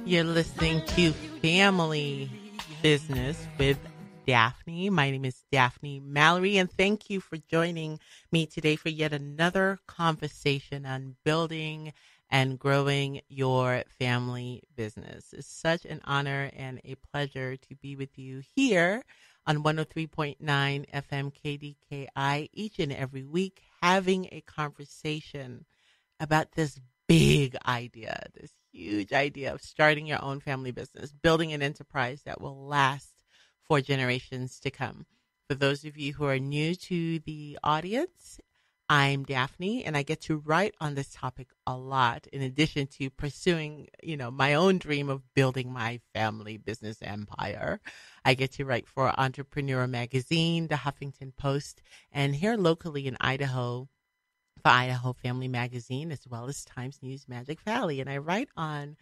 You're listening to Family Business with Daphne. My name is Daphne Mallory, and thank you for joining me today for yet another conversation on building and growing your family business. It's such an honor and a pleasure to be with you here on 103.9 FM KDKI each and every week, having a conversation about this big idea, this huge idea of starting your own family business, building an enterprise that will last for generations to come. For those of you who are new to the audience, I'm Daphne, and I get to write on this topic a lot in addition to pursuing, my own dream of building my family business empire. I get to write for Entrepreneur Magazine, the Huffington Post, and here locally in Idaho, for Idaho Family Magazine, as well as Times News Magic Valley. And I write on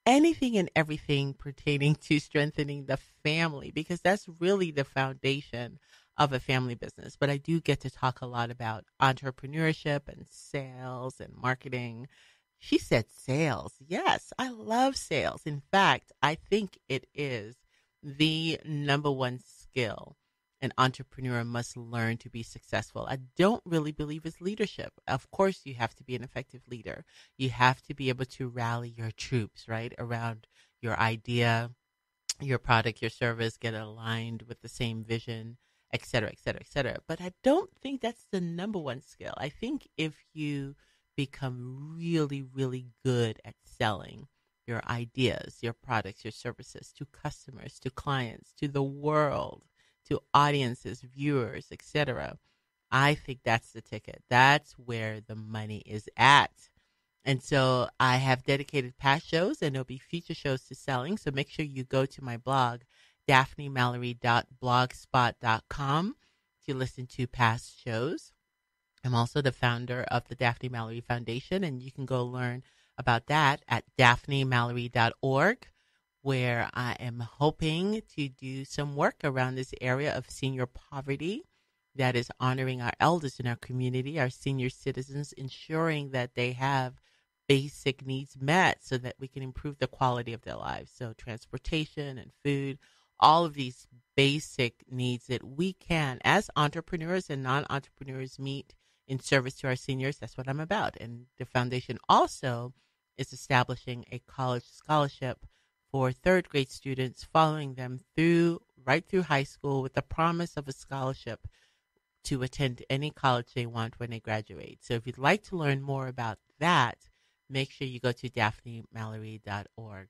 anything and everything pertaining to strengthening the family, because that's really the foundation of a family business. But I do get to talk a lot about entrepreneurship and sales and marketing. She said sales. Yes, I love sales. In fact, I think it is the number one skill an entrepreneur must learn to be successful. I don't really believe it's leadership. Of course, you have to be an effective leader. You have to be able to rally your troops, right, around your idea, your product, your service, get aligned with the same vision, et cetera, et cetera, et cetera. But I don't think that's the number one skill. I think if you become really, really good at selling your ideas, your products, your services to customers, to clients, to the world, to audiences, viewers, etc., I think that's the ticket. That's where the money is at. And so I have dedicated past shows, and there'll be future shows to selling. So make sure you go to my blog, daphnemallory.blogspot.com, to listen to past shows. I'm also the founder of the Daphne Mallory Foundation, and you can go learn about that at daphnemallory.org, where I am hoping to do some work around this area of senior poverty, that is honoring our elders in our community, our senior citizens, ensuring that they have basic needs met so that we can improve the quality of their lives. So transportation and food, all of these basic needs that we can, as entrepreneurs and non-entrepreneurs, meet in service to our seniors. That's what I'm about. And the foundation also is establishing a college scholarship for third grade students, following them right through high school with the promise of a scholarship to attend any college they want when they graduate. So if you'd like to learn more about that, make sure you go to daphnemallory.org.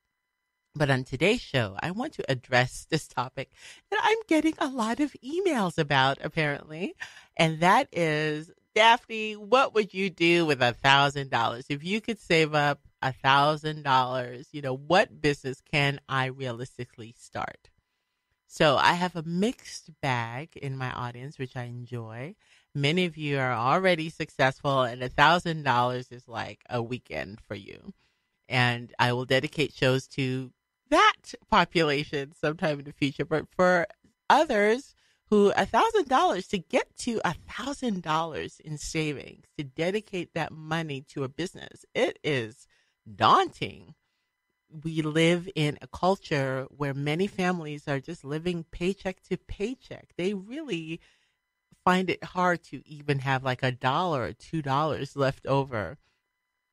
But on today's show, I want to address this topic that I'm getting a lot of emails about, apparently, and that is, Daphne, what would you do with $1,000 if you could save up $1,000? What business can I realistically start? So I have a mixed bag in my audience, which I enjoy. Many of you are already successful, and $1,000 is like a weekend for you. And I will dedicate shows to that population sometime in the future. But for others who $1,000, to get to $1,000 in savings, to dedicate that money to a business, it is daunting. We live in a culture where many families are just living paycheck to paycheck. They really find it hard to even have like $1 or $2 left over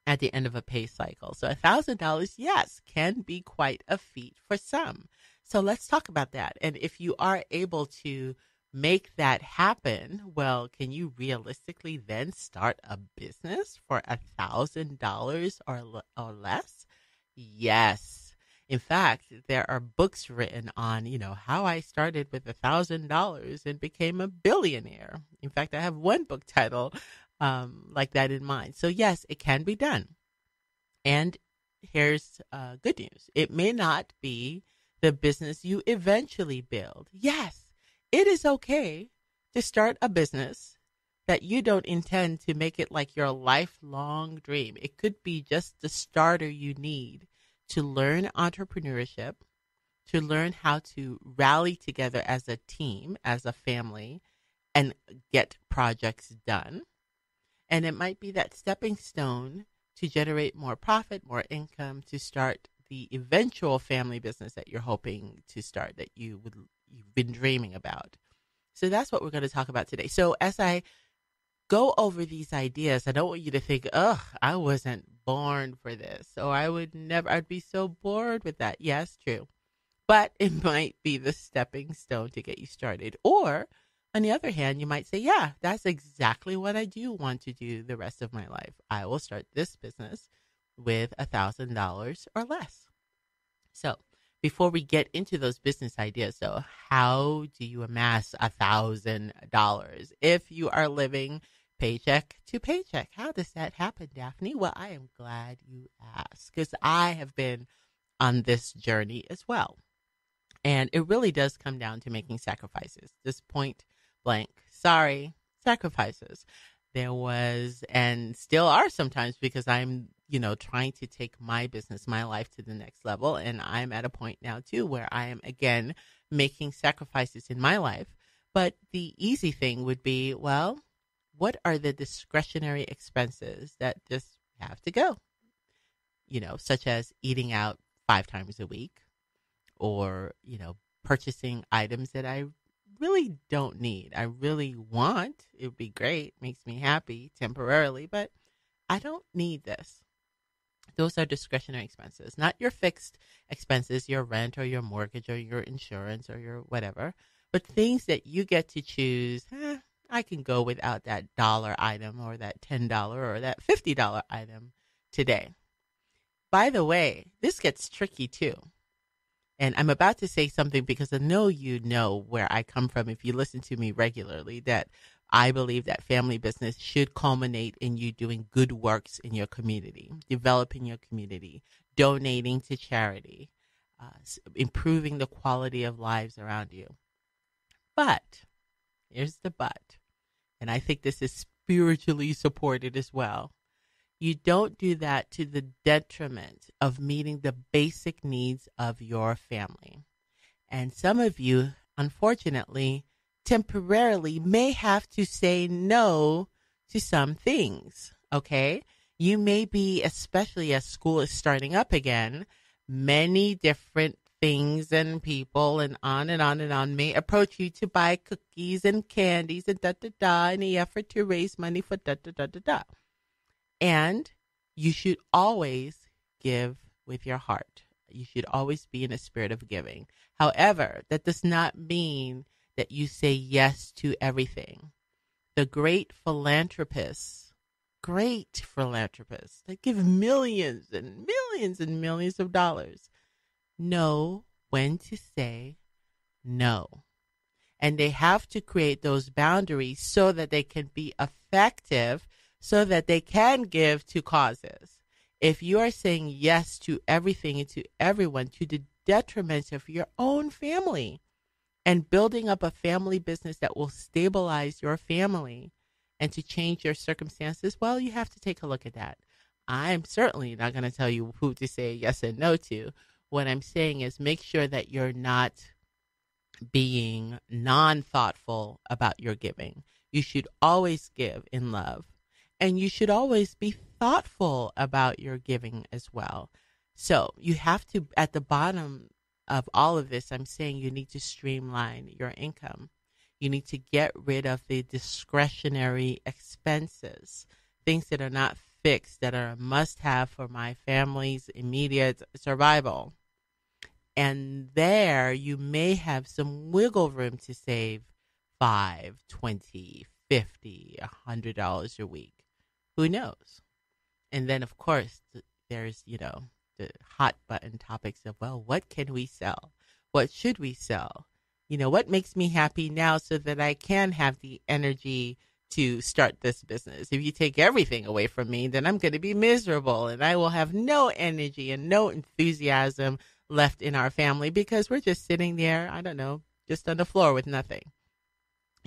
at the end of a pay cycle. So $1,000, yes, can be quite a feat for some. So let's talk about that. And if you are able to make that happen, well, can you realistically then start a business for $1,000 or less? Yes. In fact, there are books written on, how I started with $1,000 and became a billionaire. In fact, I have one book title like that in mind. So yes, it can be done. And here's good news. It may not be the business you eventually build. Yes, it is okay to start a business that you don't intend to make it like your lifelong dream. It could be just the starter you need to learn entrepreneurship, to learn how to rally together as a team, as a family, and get projects done. And it might be that stepping stone to generate more profit, more income, to start the eventual family business that you're hoping to start, that you've been dreaming about. So that's what we're going to talk about today. So as I go over these ideas, I don't want you to think, ugh, I wasn't born for this. So I'd be so bored with that. Yes, true. But it might be the stepping stone to get you started. Or on the other hand, you might say, yeah, that's exactly what I do want to do the rest of my life. I will start this business with $1,000 or less. So before we get into those business ideas, so how do you amass $1,000 if you are living paycheck to paycheck? How does that happen, Daphne? Well, I am glad you asked, because I have been on this journey as well. And it really does come down to making sacrifices. Just point blank. Sorry, sacrifices. There was, and still are sometimes, because I'm, trying to take my business, my life to the next level. And I'm at a point now too where I am again making sacrifices in my life. But the easy thing would be, well, what are the discretionary expenses that just have to go? Such as eating out 5 times a week, or, purchasing items that I really don't need. I really want. It would be great. Makes me happy temporarily, but I don't need this. Those are discretionary expenses, not your fixed expenses, your rent or your mortgage or your insurance or your whatever, but things that you get to choose. I can go without that dollar item or that $10 or that $50 item today. By the way, this gets tricky too. And I'm about to say something because I know you know where I come from if you listen to me regularly, that I believe that family business should culminate in you doing good works in your community, developing your community, donating to charity, improving the quality of lives around you. But here's the but, and I think this is spiritually supported as well. You don't do that to the detriment of meeting the basic needs of your family. And some of you, unfortunately, temporarily may have to say no to some things, okay? You may be, especially as school is starting up again, many different things and people and on and on and on may approach you to buy cookies and candies and da-da-da in the effort to raise money for da-da-da-da-da. And you should always give with your heart. You should always be in a spirit of giving. However, that does not mean that you say yes to everything. The great philanthropists that give millions and millions and millions of dollars know when to say no. And they have to create those boundaries so that they can be effective, so that they can give to causes. If you are saying yes to everything and to everyone to the detriment of your own family and building up a family business that will stabilize your family and to change your circumstances, well, you have to take a look at that. I'm certainly not going to tell you who to say yes and no to. What I'm saying is make sure that you're not being non-thoughtful about your giving. You should always give in love. And you should always be thoughtful about your giving as well. So you have to, at the bottom of all of this, I'm saying you need to streamline your income. You need to get rid of the discretionary expenses, things that are not fixed, that are a must-have for my family's immediate survival. And there you may have some wiggle room to save $5, $20, $50, $100 a week. Who knows? And then, of course, there's, the hot button topics of, well, what can we sell? What should we sell? What makes me happy now so that I can have the energy to start this business? If you take everything away from me, then I'm going to be miserable and I will have no energy and no enthusiasm left in our family because we're just sitting there, I don't know, just on the floor with nothing.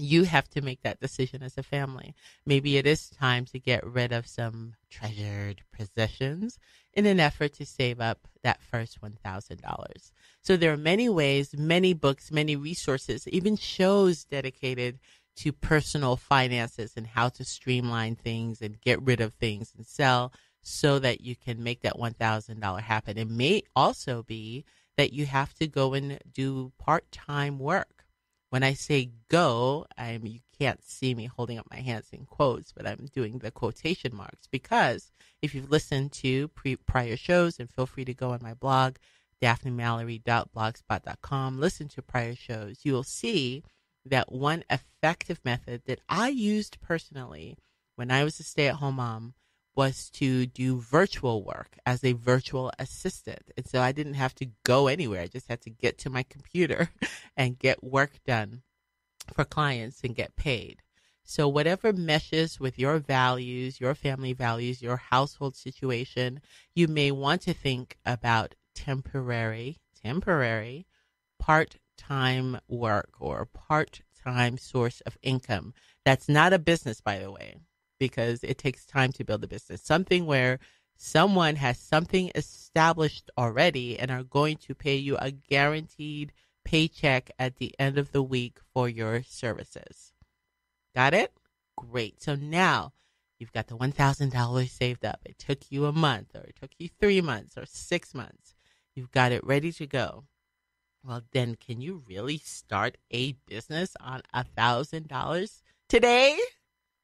You have to make that decision as a family. Maybe it is time to get rid of some treasured possessions in an effort to save up that first $1,000. So there are many ways, many books, many resources, even shows dedicated to personal finances and how to streamline things and get rid of things and sell so that you can make that $1,000 happen. It may also be that you have to go and do part-time work. When I say go, you can't see me holding up my hands in quotes, but I'm doing the quotation marks because if you've listened to prior shows, and feel free to go on my blog, daphnemallory.blogspot.com, listen to prior shows, you will see that one effective method that I used personally when I was a stay-at-home mom was to do virtual work as a virtual assistant. And so I didn't have to go anywhere. I just had to get to my computer and get work done for clients and get paid. So whatever meshes with your values, your family values, your household situation, you may want to think about temporary part-time work or part-time source of income. That's not a business, by the way, because it takes time to build a business. Something where someone has something established already and are going to pay you a guaranteed paycheck at the end of the week for your services. Got it? Great. So now you've got the $1,000 saved up. It took you a month, or it took you 3 months or 6 months. You've got it ready to go. Well, then can you really start a business on $1,000 today?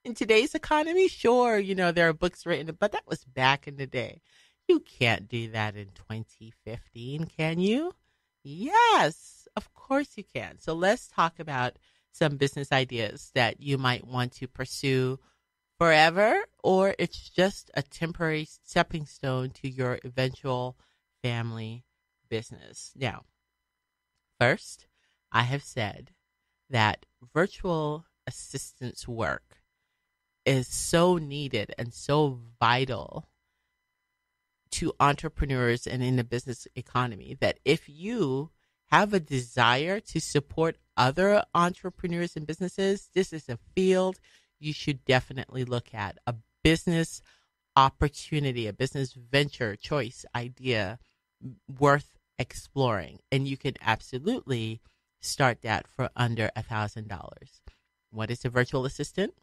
In today's economy? Sure, there are books written, but that was back in the day. You can't do that in 2015, can you? Yes, of course you can. So let's talk about some business ideas that you might want to pursue forever, or it's just a temporary stepping stone to your eventual family business. Now, first, I have said that virtual assistance work is so needed and so vital to entrepreneurs and in the business economy that if you have a desire to support other entrepreneurs and businesses, this is a field you should definitely look at. A business opportunity, a business venture, choice, idea worth exploring. And you can absolutely start that for under $1,000. What is a virtual assistant?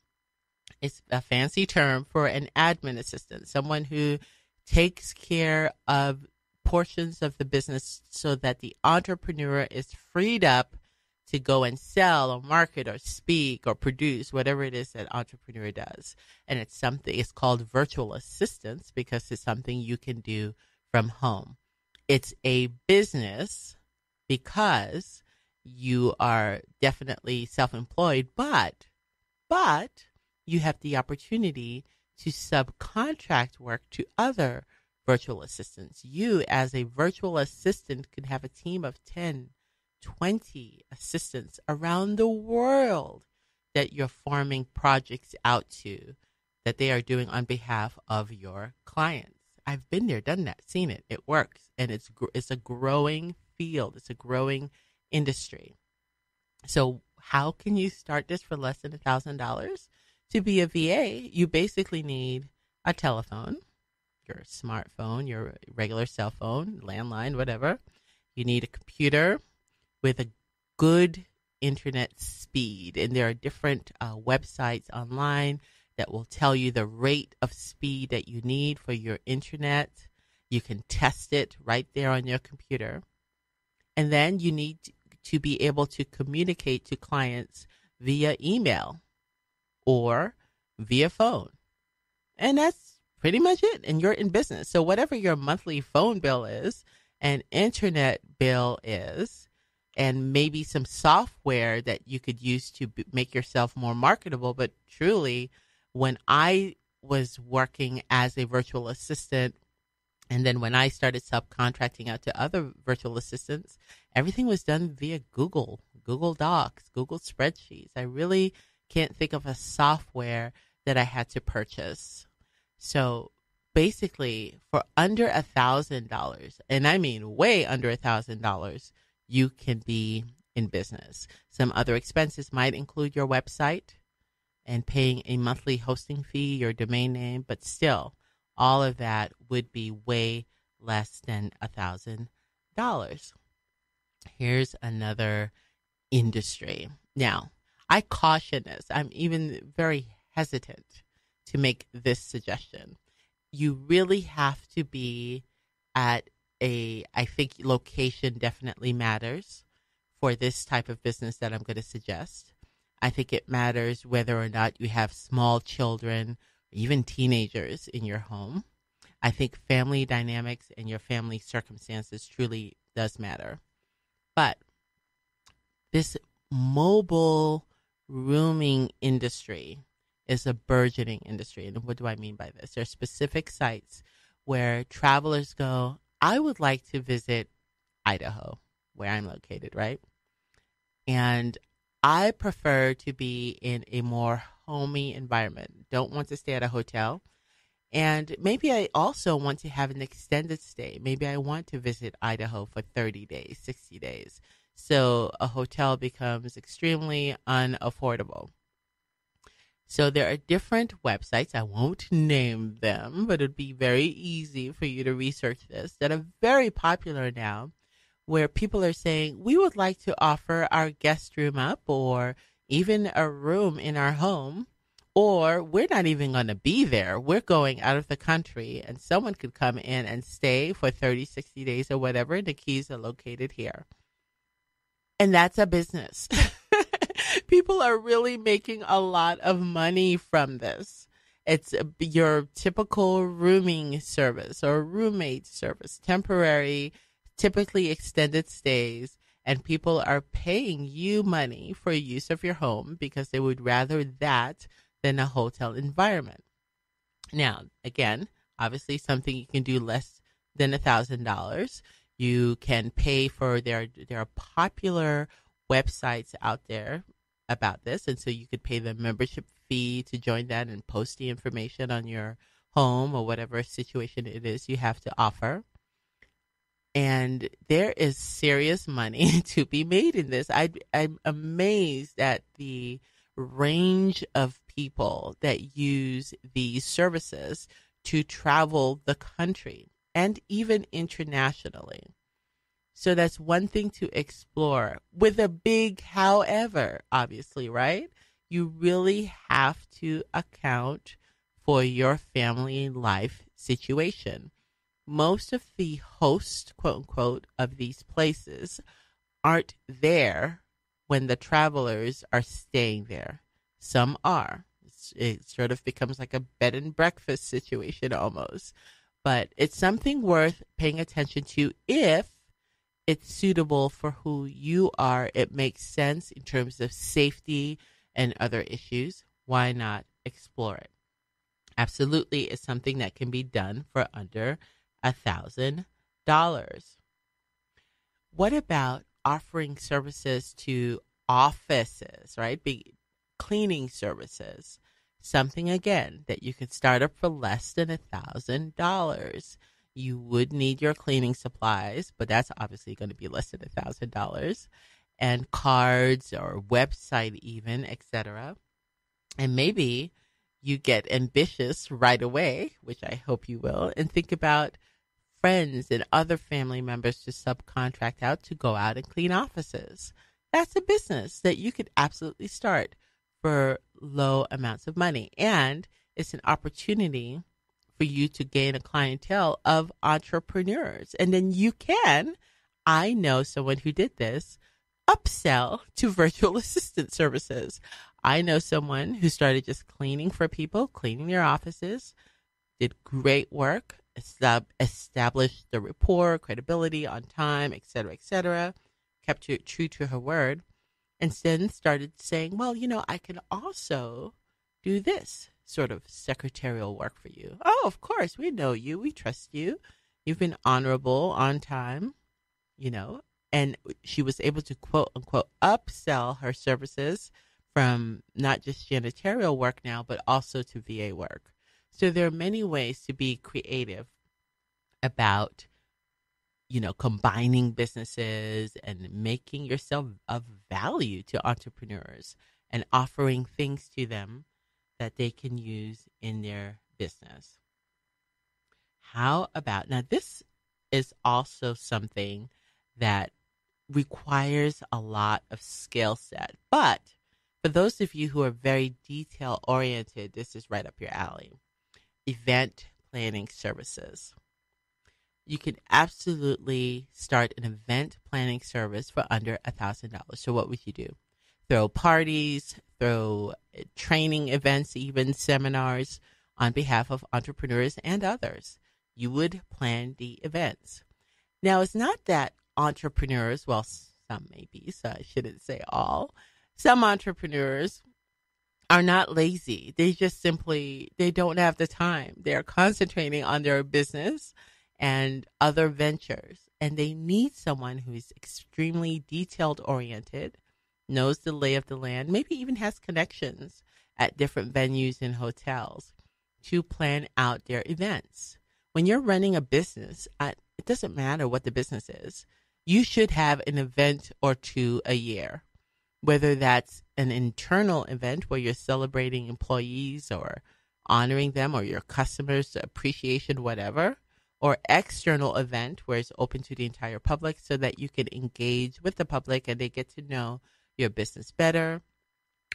It's a fancy term for an admin assistant, someone who takes care of portions of the business so that the entrepreneur is freed up to go and sell or market or speak or produce whatever it is that entrepreneur does. And it's called virtual assistance because it's something you can do from home. It's a business because you are definitely self-employed, but you have the opportunity to subcontract work to other virtual assistants. You, as a virtual assistant, can have a team of 10, 20 assistants around the world that you're farming projects out to, that they are doing on behalf of your clients. I've been there, done that, seen it. It works, and it's a growing field. It's a growing industry. So how can you start this for less than $1,000? To be a VA, you basically need a telephone, your smartphone, your regular cell phone, landline, whatever. You need a computer with a good internet speed. And there are different websites online that will tell you the rate of speed that you need for your internet. You can test it right there on your computer. And then you need to be able to communicate to clients via email or via phone. And that's pretty much it. And you're in business. So whatever your monthly phone bill is and internet bill is, and maybe some software that you could use to make yourself more marketable. But truly, when I was working as a virtual assistant, and then when I started subcontracting out to other virtual assistants, everything was done via Google Docs, Google spreadsheets. I really can't think of a software that I had to purchase. So basically, for under $1,000, and I mean way under $1,000, you can be in business. Some other expenses might include your website and paying a monthly hosting fee, your domain name, but still, all of that would be way less than $1,000. Here's another industry. Now, I caution this. I'm even very hesitant to make this suggestion. you really have to be at I think location definitely matters for this type of business that I'm going to suggest. I think it matters whether or not you have small children, even teenagers in your home. I think family dynamics and your family circumstances truly does matter. But this mobile rooming industry is a burgeoning industry. And what do I mean by this? There are specific sites where travelers go, I would like to visit Idaho, where I'm located, right? And I prefer to be in a more homey environment. Don't want to stay at a hotel. And maybe I also want to have an extended stay. Maybe I want to visit Idaho for 30 days, 60 days. So a hotel becomes extremely unaffordable. So there are different websites. I won't name them, but it'd be very easy for you to research this that are very popular now, where people are saying, we would like to offer our guest room up or even a room in our home, or we're not even going to be there. We're going out of the country and someone could come in and stay for 30, 60 days or whatever. And the keys are located here. And that's a business. People are really making a lot of money from this. It's your typical rooming service or roommate service, temporary, typically extended stays, and people are paying you money for use of your home because they would rather that than a hotel environment. Now, again, obviously something you can do less than $1,000. You can pay for there are popular websites out there about this, and so you could pay the membership fee to join that and post the information on your home or whatever situation it is you have to offer. And there is serious money to be made in this. I'm amazed at the range of people that use these services to travel the country and even internationally. So that's one thing to explore with a big however, obviously, right? You really have to account for your family life situation. Most of the hosts, quote unquote, of these places aren't there when the travelers are staying there. Some are. It sort of becomes like a bed and breakfast situation almost. But it's something worth paying attention to if it's suitable for who you are. It makes sense in terms of safety and other issues. Why not explore it? Absolutely, it's something that can be done for under $1,000. What about offering services to offices, right? Cleaning services. Something, again, that you could start up for less than $1,000. You would need your cleaning supplies, but that's obviously going to be less than $1,000. And cards or website even, etc. And maybe you get ambitious right away, which I hope you will, and think about friends and other family members to subcontract out to go out and clean offices. That's a business that you could absolutely start for low amounts of money. And it's an opportunity for you to gain a clientele of entrepreneurs. And then you can, I know someone who did this, upsell to virtual assistant services. I know someone who started just cleaning for people, cleaning their offices, did great work, established the rapport, credibility on time, et cetera, kept true to her word, and then started saying, well, I can also do this sort of secretarial work for you. Oh, of course, we know you. We trust you. You've been honorable, on time, and she was able to, quote unquote, upsell her services from not just janitorial work now, but also to VA work. So there are many ways to be creative about, combining businesses and making yourself of value to entrepreneurs and offering things to them that they can use in their business. How about, now this is also something that requires a lot of skill set, but for those of you who are very detail oriented, this is right up your alley. Event planning services. You can absolutely start an event planning service for under $1,000. So what would you do? Throw parties, throw training events, even seminars on behalf of entrepreneurs and others. You would plan the events. Now, it's not that entrepreneurs, well, some maybe, so I shouldn't say all. Some entrepreneurs are not lazy. They just simply, they don't have the time. They're concentrating on their business and other ventures. And they need someone who's extremely detailed oriented, knows the lay of the land, maybe even has connections at different venues and hotels to plan out their events. When you're running a business, it doesn't matter what the business is. You should have an event or two a year, whether that's an internal event where you're celebrating employees or honoring them or your customers' appreciation, whatever, or external event where it's open to the entire public so that you can engage with the public and they get to know your business better.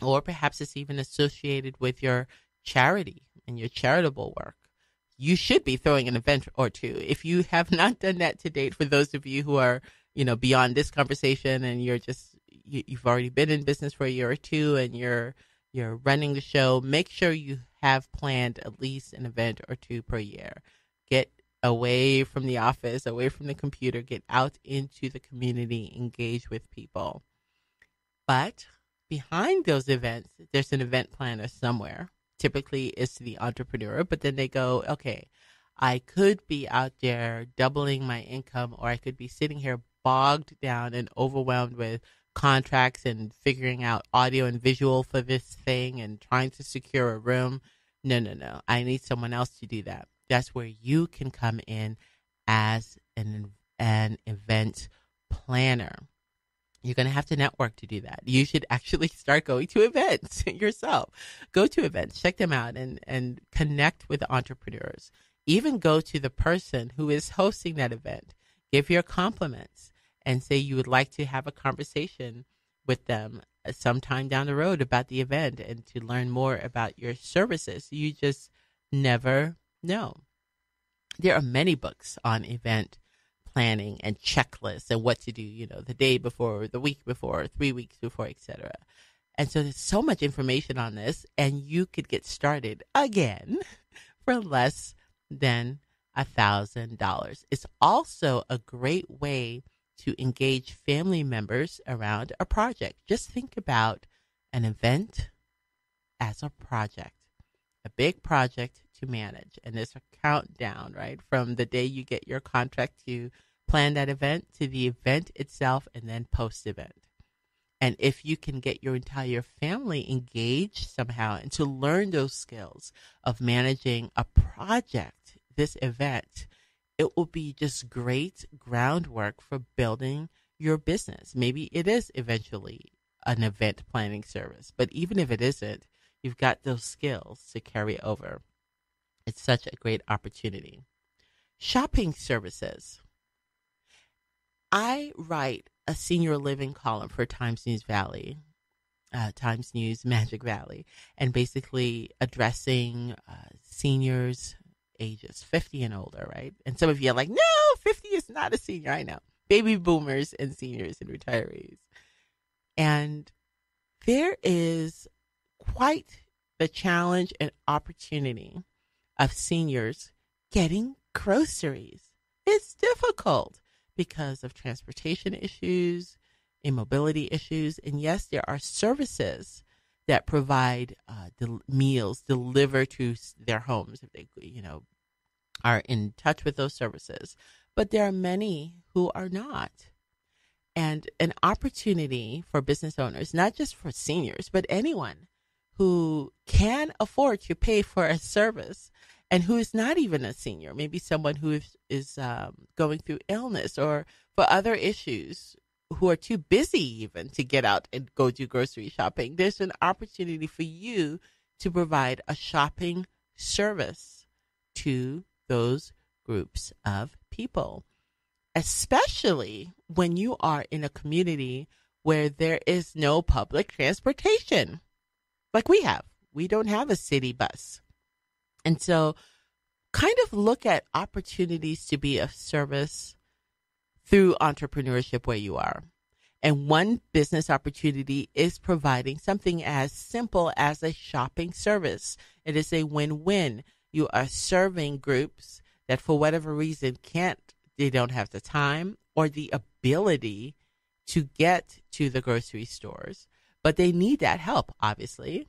Or perhaps it's even associated with your charity and your charitable work. You should be throwing an event or two. If you have not done that to date, for those of you who are, beyond this conversation and you've already been in business for a year or two and you're running the show, make sure you have planned at least an event or two per year. Get away from the office, away from the computer, get out into the community, engage with people. But behind those events, there's an event planner somewhere. Typically it's the entrepreneur, but then they go, okay, I could be out there doubling my income, or I could be sitting here bogged down and overwhelmed with contracts and figuring out audio and visual for this thing and trying to secure a room. No. I need someone else to do that. That's where you can come in as an event planner. You're going to have to network to do that. You should actually start going to events yourself. Go to events, check them out, and connect with entrepreneurs. Even go to the person who is hosting that event. Give your compliments and say you would like to have a conversation with them sometime down the road about the event and to learn more about your services. You just never know. There are many books on event planning and checklists and what to do, the day before, the week before, 3 weeks before, etc. And so there's so much information on this, and you could get started again for less than $1,000. It's also a great way to engage family members around a project. Just think about an event as a project, a big project to manage. And there's a countdown, right? From the day you get your contract to plan that event to the event itself and then post-event. And if you can get your entire family engaged somehow and to learn those skills of managing a project, this event, it will be just great groundwork for building your business. Maybe it is eventually an event planning service, but even if it isn't, you've got those skills to carry over. It's such a great opportunity. Shopping services. I write a senior living column for Times News Magic Valley, and basically addressing seniors ages 50 and older, right? And some of you are like, no, 50 is not a senior. I know. Baby boomers and seniors and retirees. And there is quite the challenge and opportunity of seniors getting groceries. It's difficult because of transportation issues, immobility issues. And yes, there are services that provide meals delivered to their homes if they, are in touch with those services. But there are many who are not. And an opportunity for business owners, not just for seniors, but anyone who can afford to pay for a service and who is not even a senior, maybe someone who is going through illness or for other issues, who are too busy even to get out and go do grocery shopping. There's an opportunity for you to provide a shopping service to those groups of people, especially when you are in a community where there is no public transportation like we have. We don't have a city bus. And so kind of look at opportunities to be of service through entrepreneurship where you are. And one business opportunity is providing something as simple as a shopping service. It is a win-win. You are serving groups that for whatever reason they don't have the time or the ability to get to the grocery stores, but they need that help, obviously.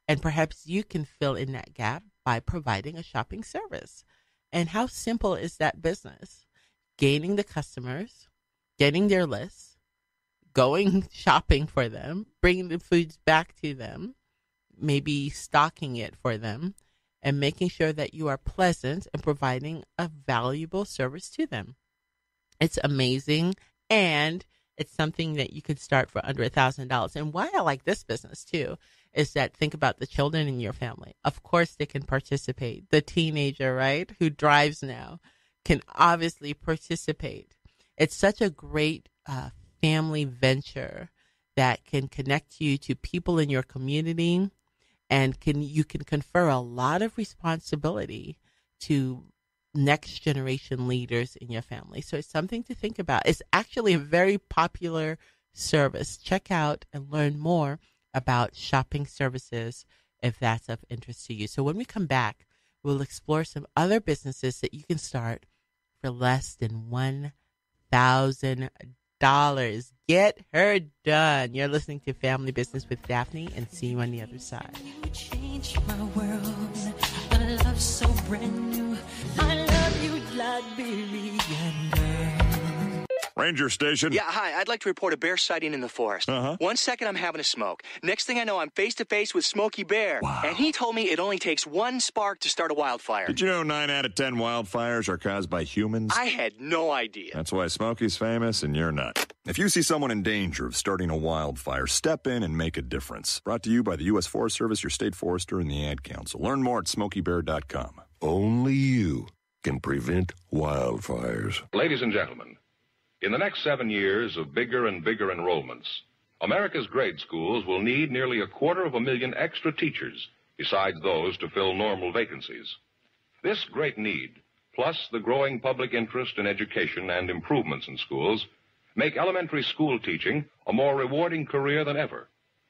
And perhaps you can fill in that gap by providing a shopping service. And how simple is that business? Gaining the customers, getting their lists, going shopping for them, bringing the foods back to them, maybe stocking it for them, and making sure that you are pleasant and providing a valuable service to them. It's amazing, and it's something that you could start for under $1,000. And why I like this business, too, is that think about the children in your family. Of course, they can participate. The teenager, right, who drives now can obviously participate. It's such a great family venture that can connect you to people in your community, and you can confer a lot of responsibility to next generation leaders in your family. So it's something to think about. It's actually a very popular service. Check out and learn more about shopping services if that's of interest to you. So when we come back, we'll explore some other businesses that you can start for less than $1,000. Get her done. You're listening to Family Business with Daphne, and see you on the other side. You changed my world. A love so brand new. I love you like Billy and Ranger Station. Yeah, hi. I'd like to report a bear sighting in the forest. 1 second, I'm having a smoke. Next thing I know, I'm face-to-face with Smokey Bear. Wow. And he told me it only takes one spark to start a wildfire. Did you know 9 out of 10 wildfires are caused by humans? I had no idea. That's why Smokey's famous and you're not. If you see someone in danger of starting a wildfire, step in and make a difference. Brought to you by the U.S. Forest Service, your state forester, and the Ad Council. Learn more at SmokeyBear.com. Only you can prevent wildfires. Ladies and gentlemen, in the next 7 years of bigger and bigger enrollments, America's grade schools will need nearly 250,000 extra teachers, besides those to fill normal vacancies. This great need, plus the growing public interest in education and improvements in schools, make elementary school teaching a more rewarding career than ever,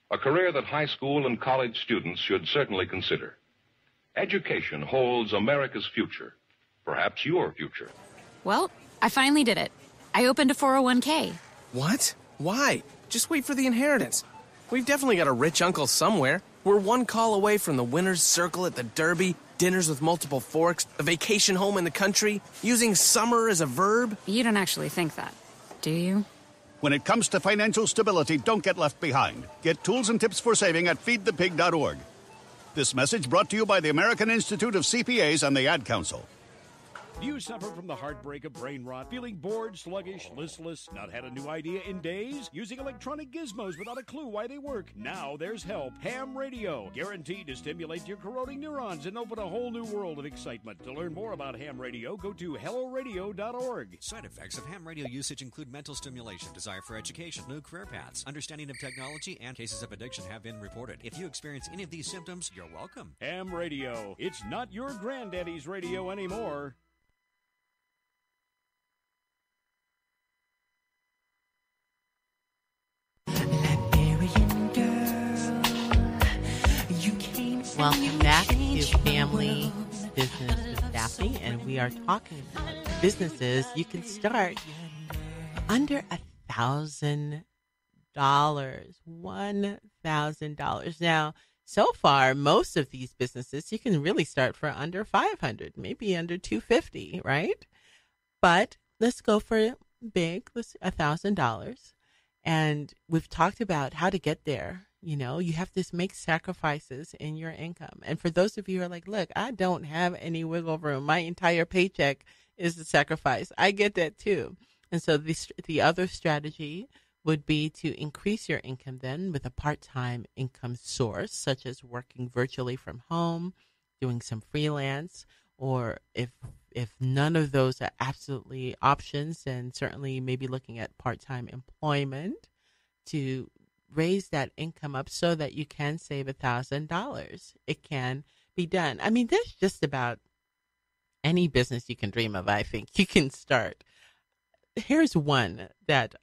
a career that high school and college students should certainly consider. Education holds America's future, perhaps your future. Well, I finally did it. I opened a 401k. What? Why? Just wait for the inheritance. We've definitely got a rich uncle somewhere. We're one call away from the winner's circle at the Derby, dinners with multiple forks, a vacation home in the country, using summer as a verb. You don't actually think that, do you? When it comes to financial stability, don't get left behind. Get tools and tips for saving at feedthepig.org. This message brought to you by the American Institute of CPAs and the Ad Council. Do you suffer from the heartbreak of brain rot, feeling bored, sluggish, listless, not had a new idea in days, using electronic gizmos without a clue why they work? Now there's help. Ham Radio, guaranteed to stimulate your corroding neurons and open a whole new world of excitement. To learn more about ham radio, go to helloradio.org. Side effects of ham radio usage include mental stimulation, desire for education, new career paths, understanding of technology, and cases of addiction have been reported. If you experience any of these symptoms, you're welcome. Ham Radio, it's not your granddaddy's radio anymore. Welcome back to Family Business with Daphne, and we are talking about businesses you can start under $1,000. $1,000. Now, so far, most of these businesses you can really start for under $500, maybe under $250, right? But let's go for big. Let's $1,000, and we've talked about how to get there. You know, you have to make sacrifices in your income. And for those of you who are like, look, I don't have any wiggle room. My entire paycheck is a sacrifice. I get that too. And so the other strategy would be to increase your income then with a part-time income source, such as working virtually from home, doing some freelance, or if none of those are absolutely options, then certainly maybe looking at part-time employment to raise that income up so that you can save $1,000. It can be done. I mean, there's just about any business you can dream of, I think you can start. Here's one that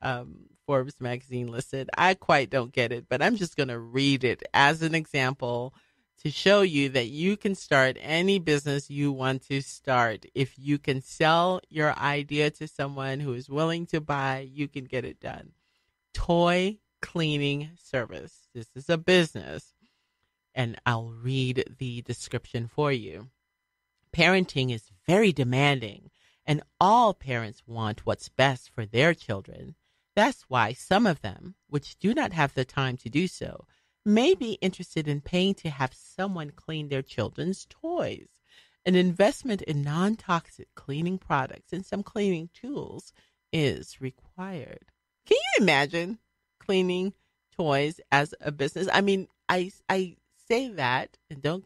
Forbes magazine listed. I quite don't get it, but I'm just going to read it as an example to show you that you can start any business you want to start. If you can sell your idea to someone who is willing to buy, you can get it done. Toy cleaning service. This is a business, and I'll read the description for you. Parenting is very demanding, and all parents want what's best for their children. That's why some of them, which do not have the time to do so, may be interested in paying to have someone clean their children's toys. An investment in non-toxic cleaning products and some cleaning tools is required. Can you imagine cleaning toys as a business? I mean, I say that, and don't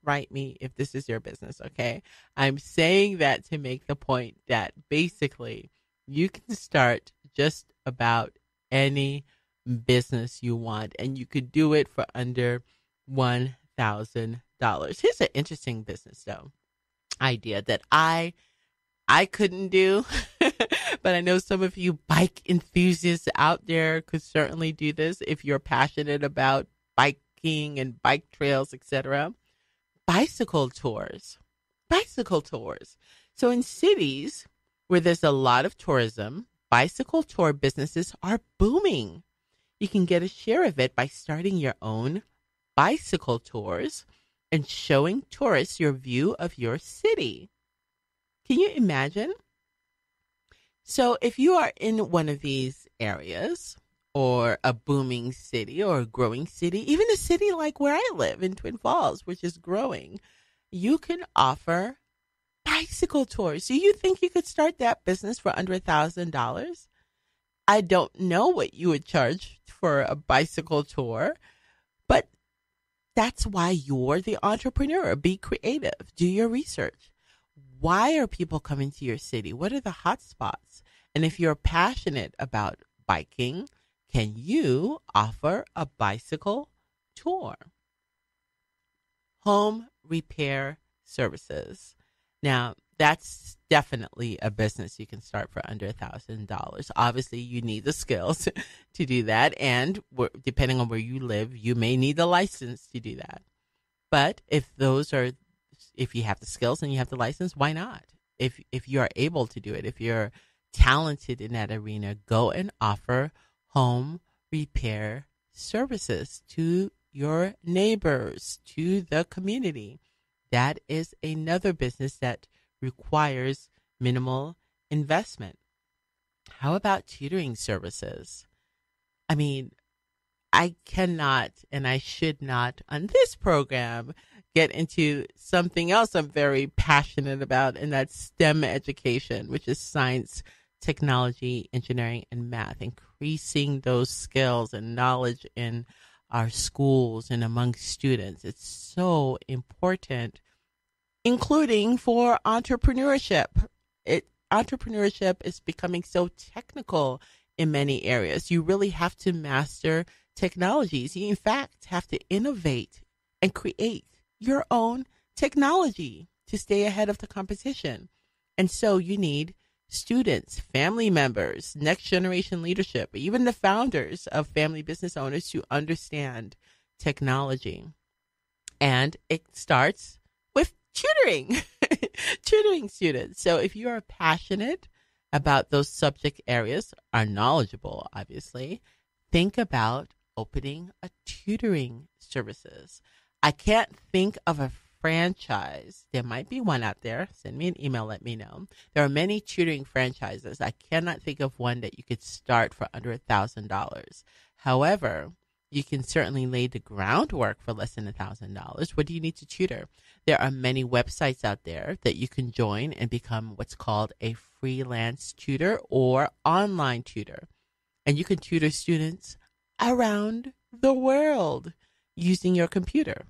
write me if this is your business, okay? I'm saying that to make the point that basically you can start just about any business you want, and you could do it for under $1,000. Here's an interesting business though idea that I couldn't do, but I know some of you bike enthusiasts out there could certainly do this if you're passionate about biking and bike trails, etc. Bicycle tours. So in cities where there's a lot of tourism, bicycle tour businesses are booming. You can get a share of it by starting your own bicycle tours and showing tourists your view of your city. Can you imagine? So if you are in one of these areas, or a booming city or a growing city, even a city like where I live in Twin Falls, which is growing, you can offer bicycle tours. Do you think you could start that business for under $1,000? I don't know what you would charge for a bicycle tour, but that's why you're the entrepreneur. Be creative. Do your research. Why are people coming to your city? What are the hot spots? And if you're passionate about biking, can you offer a bicycle tour? Home repair services. Now, that's definitely a business you can start for under $1,000. Obviously, you need the skills to do that. And depending on where you live, you may need a license to do that. But if you have the skills and you have the license, why not? If you are able to do it, if you're talented in that arena, go and offer home repair services to your neighbors, to the community. That is another business that requires minimal investment. How about tutoring services? I mean, I cannot and I should not on this program get into something else I'm very passionate about, and that's STEM education, which is science, technology, engineering, and math, increasing those skills and knowledge in our schools and among students. It's so important, including for entrepreneurship. Entrepreneurship is becoming so technical in many areas. You really have to master technologies. You, in fact, have to innovate and create your own technology to stay ahead of the competition. And so you need students, family members, next generation leadership, even the founders of family business owners to understand technology. And it starts with tutoring, tutoring students. So if you are passionate about those subject areas, are knowledgeable, obviously, think about opening a tutoring services. I can't think of a franchise. There might be one out there. Send me an email, let me know. There are many tutoring franchises. I cannot think of one that you could start for under $1,000. However, you can certainly lay the groundwork for less than $1,000. What do you need to tutor? There are many websites out there that you can join and become what's called a freelance tutor or online tutor. And you can tutor students around the world using your computer.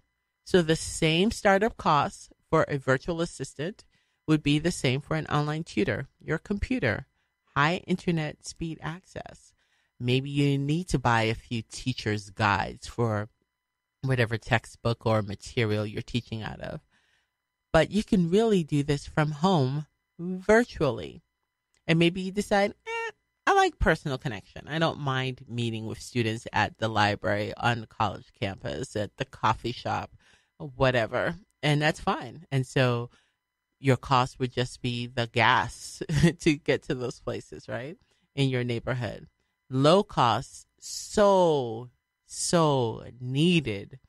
So the same startup costs for a virtual assistant would be the same for an online tutor. Your computer, high internet speed access. Maybe you need to buy a few teacher's guides for whatever textbook or material you're teaching out of. But you can really do this from home virtually. And maybe you decide, I like personal connection. I don't mind meeting with students at the library, on the college campus, at the coffee shop, whatever. And that's fine. And so your cost would just be the gas to get to those places, right? In your neighborhood. Low cost, so needed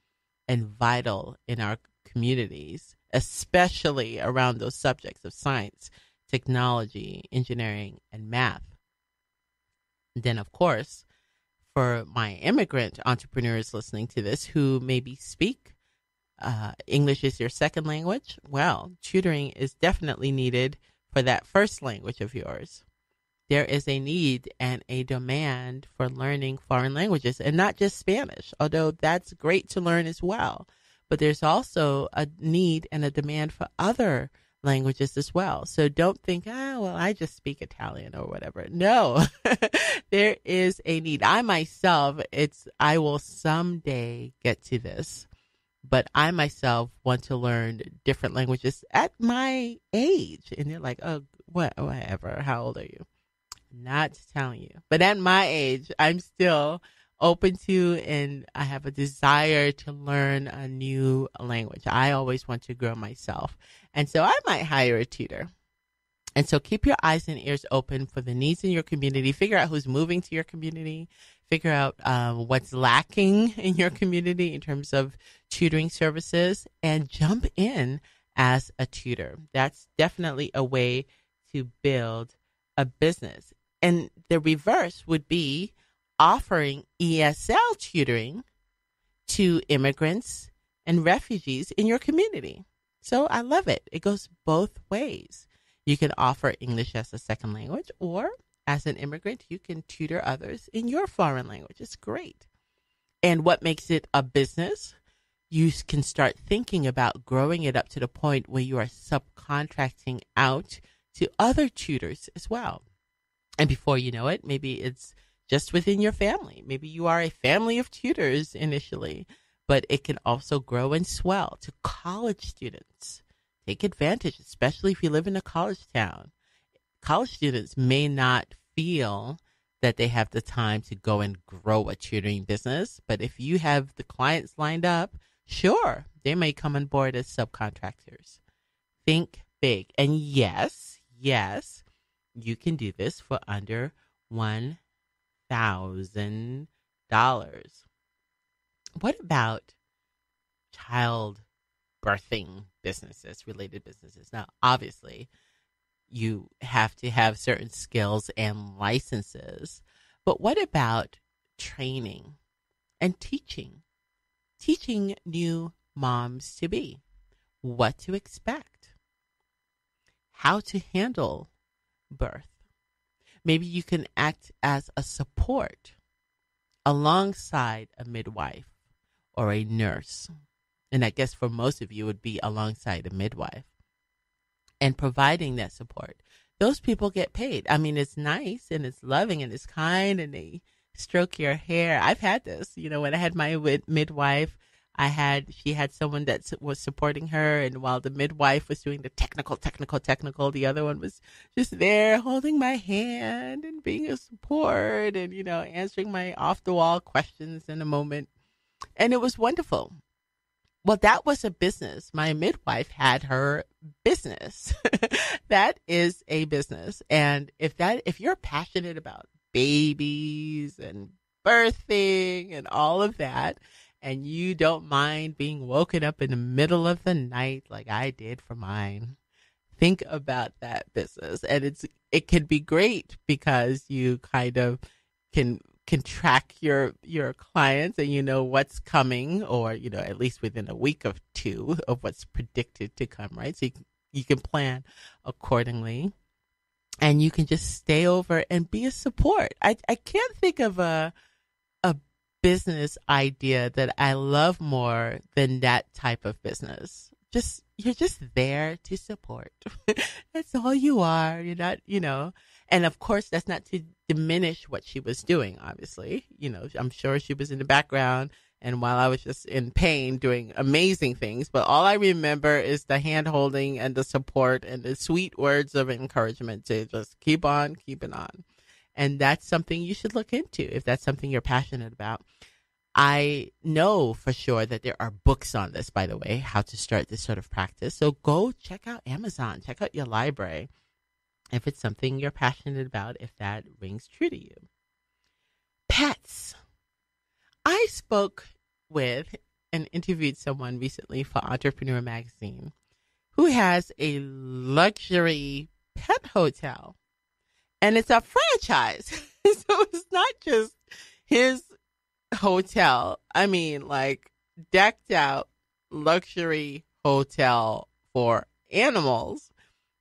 and vital in our communities, especially around those subjects of science, technology, engineering, and math. Then, of course, for my immigrant entrepreneurs listening to this who maybe speak English is your second language, well, tutoring is definitely needed for that first language of yours. There is a need and a demand for learning foreign languages, and not just Spanish, although that's great to learn as well. But there's also a need and a demand for other languages as well. So don't think, well, I just speak Italian or whatever. No, there is a need. I myself, I will someday get to this, but I myself want to learn different languages at my age. And they're like, oh, whatever. How old are you? Not telling you. But at my age, I'm still open to, and I have a desire to learn a new language. I always want to grow myself. And so I might hire a tutor. And so keep your eyes and ears open for the needs in your community. Figure out who's moving to your community. Figure out what's lacking in your community in terms of tutoring services, and jump in as a tutor. That's definitely a way to build a business. And the reverse would be offering ESL tutoring to immigrants and refugees in your community. So I love it. It goes both ways. You can offer English as a second language, or as an immigrant, you can tutor others in your foreign language. It's great. And what makes it a business? You can start thinking about growing it up to the point where you are subcontracting out to other tutors as well. And before you know it, maybe it's just within your family. Maybe you are a family of tutors initially, but it can also grow and swell to college students. Take advantage, especially if you live in a college town. College students may not feel that they have the time to go and grow a tutoring business, but if you have the clients lined up, sure, they may come on board as subcontractors. Think big. And yes, you can do this for under $1,000. What about child birthing businesses, related businesses? Now, obviously, you have to have certain skills and licenses, but what about training and teaching new moms to be what to expect, how to handle birth? Maybe you can act as a support alongside a midwife or a nurse. And I guess for most of you, it would be alongside a midwife and providing that support. Those people get paid. I mean, it's nice and it's loving and it's kind, and they stroke your hair. I've had this, when I had my midwife, she had someone that was supporting her. And while the midwife was doing the technical, the other one was just there holding my hand and being a support and, answering my off the wall questions in a moment. And it was wonderful. Well, that was a business. My midwife had her business. That is a business. And if you're passionate about babies and birthing and all of that, and you don't mind being woken up in the middle of the night like I did for mine, think about that business. And it can be great because you kind of can track your clients, and you know what's coming, or at least within a week or two of what's predicted to come, right? So you can plan accordingly, and you can just stay over and be a support. I can't think of a business idea that I love more than that type of business. You're just there to support. That's all you are. You're not, and of course that's not to diminish what she was doing, obviously. I'm sure she was in the background And while I was just in pain doing amazing things, but all I remember is the hand holding and the support and the sweet words of encouragement to just keep on keeping on. And that's something you should look into if that's something you're passionate about. I know for sure that there are books on this, by the way, how to start this sort of practice. So go check out Amazon, check out your library if it's something you're passionate about, if that rings true to you. Pets. I spoke with and interviewed someone recently for Entrepreneur Magazine who has a luxury pet hotel, and it's a franchise. So it's not just his hotel. I mean, like, decked out luxury hotel for animals,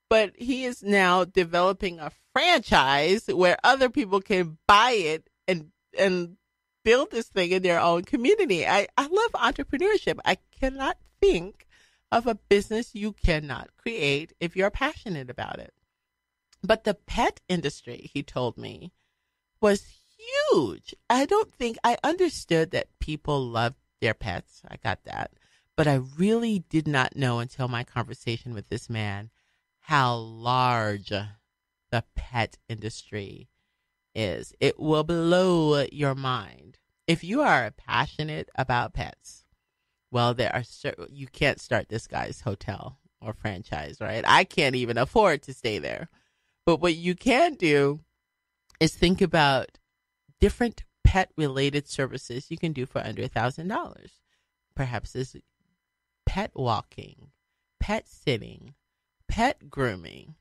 but he is now developing a franchise where other people can buy it and build this thing in their own community. I love entrepreneurship. I cannot think of a business you cannot create if you're passionate about it. But the pet industry, he told me, was huge. I don't think I understood that people love their pets. I got that. But I really did not know until my conversation with this man how large the pet industry is. It will blow your mind. If you are passionate about pets, well, you can't start this guy's hotel or franchise, right? I can't even afford to stay there. But what you can do is think about different pet-related services you can do for under $1,000. Perhaps it's pet walking, pet sitting, pet grooming.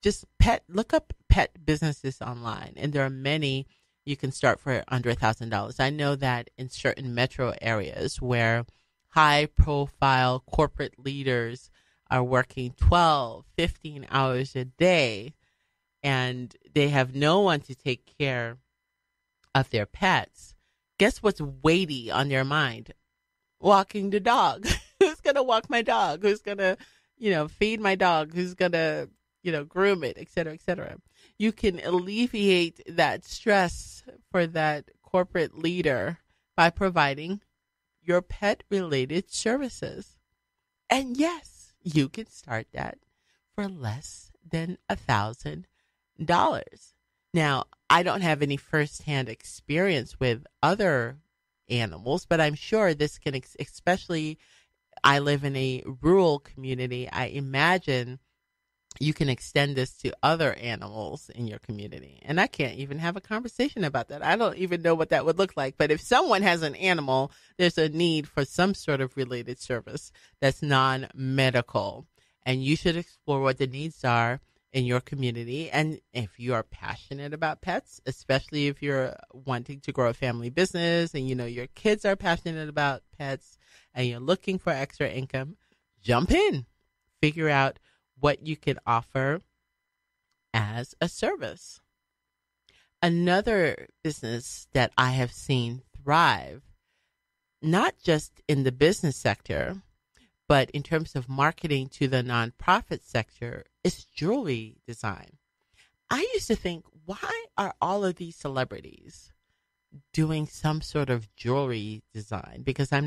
Just look up pet businesses online, and there are many you can start for under $1,000. I know that in certain metro areas where high-profile corporate leaders are working 12, 15 hours a day, and they have no one to take care of their pets, guess what's weighty on their mind? Walking the dog. Who's going to walk my dog? Who's going to, feed my dog? Who's going to, groom it, et cetera, et cetera. You can alleviate that stress for that corporate leader by providing your pet-related services. And yes, you can start that for less than $1,000. Now, I don't have any firsthand experience with other animals, but I'm sure this can, especially I live in a rural community, I imagine you can extend this to other animals in your community. And I can't even have a conversation about that. I don't even know what that would look like. But if someone has an animal, there's a need for some sort of related service that's non-medical. And you should explore what the needs are in your community. And if you are passionate about pets, especially if you're wanting to grow a family business and your kids are passionate about pets and you're looking for extra income, jump in, figure out what you can offer as a service. Another business that I have seen thrive, not just in the business sector, but in terms of marketing to the nonprofit sector, is jewelry design. I used to think, why are all of these celebrities doing some sort of jewelry design? Because I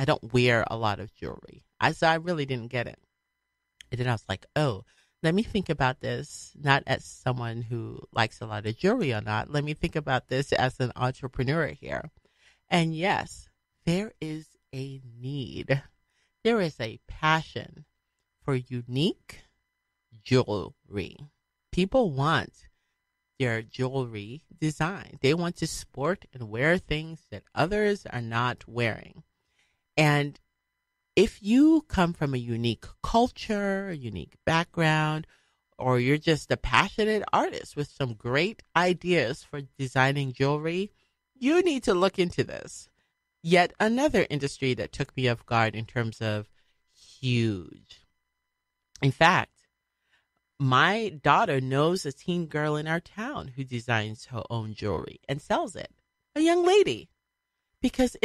don't wear a lot of jewelry. So I really didn't get it. And then I was like, oh, let me think about this, not as someone who likes a lot of jewelry or not. Let me think about this as an entrepreneur here. And yes, there is a need. There is a passion for unique jewelry. People want their jewelry designed. They want to sport and wear things that others are not wearing. And if you come from a unique culture, a unique background, or you're just a passionate artist with some great ideas for designing jewelry, you need to look into this. Yet another industry that took me off guard in terms of huge. In fact, my daughter knows a teen girl in our town who designs her own jewelry and sells it. A young lady. Because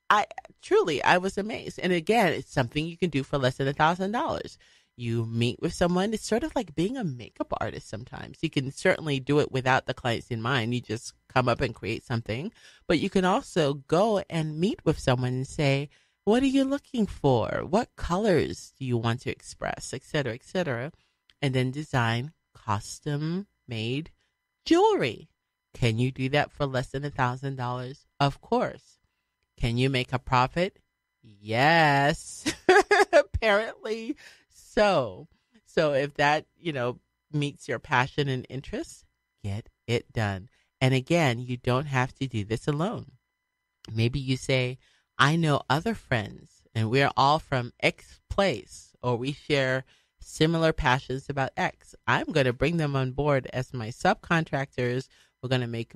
I was amazed. And again, it's something you can do for less than $1,000. You meet with someone. It's sort of like being a makeup artist sometimes. You can certainly do it without the clients in mind. You just come up and create something. But you can also go and meet with someone and say, what are you looking for? What colors do you want to express, et cetera, and then design custom-made jewelry. Can you do that for less than $1,000? Of course. Can you make a profit? Yes, apparently so. So if that, meets your passion and interest, get it done. And again, you don't have to do this alone. Maybe you say, I know other friends and we're all from X place, or we share similar passions about X. I'm going to bring them on board as my subcontractors. We're going to make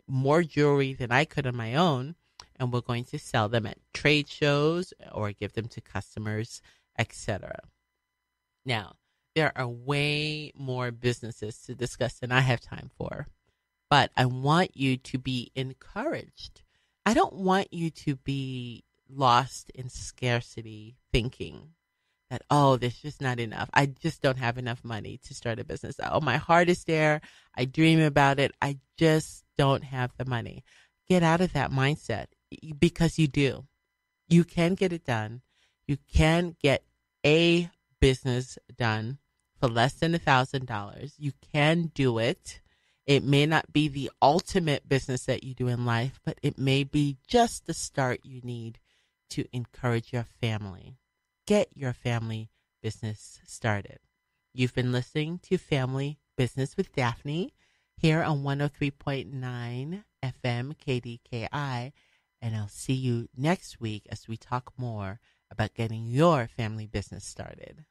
more jewelry than I could on my own, and we're going to sell them at trade shows or give them to customers, etc. Now, there are way more businesses to discuss than I have time for, but I want you to be encouraged. I don't want you to be lost in scarcity thinking that, oh, there's just not enough. I just don't have enough money to start a business. Oh, my heart is there. I dream about it. I just don't have the money. Get out of that mindset, because you do. You can get it done. You can get a business done for less than $1,000. You can do it. It may not be the ultimate business that you do in life, but it may be just the start you need to encourage your family. Get your family business started. You've been listening to Family Business with Daphne here on 103.9 FM KDKI, and I'll see you next week as we talk more about getting your family business started.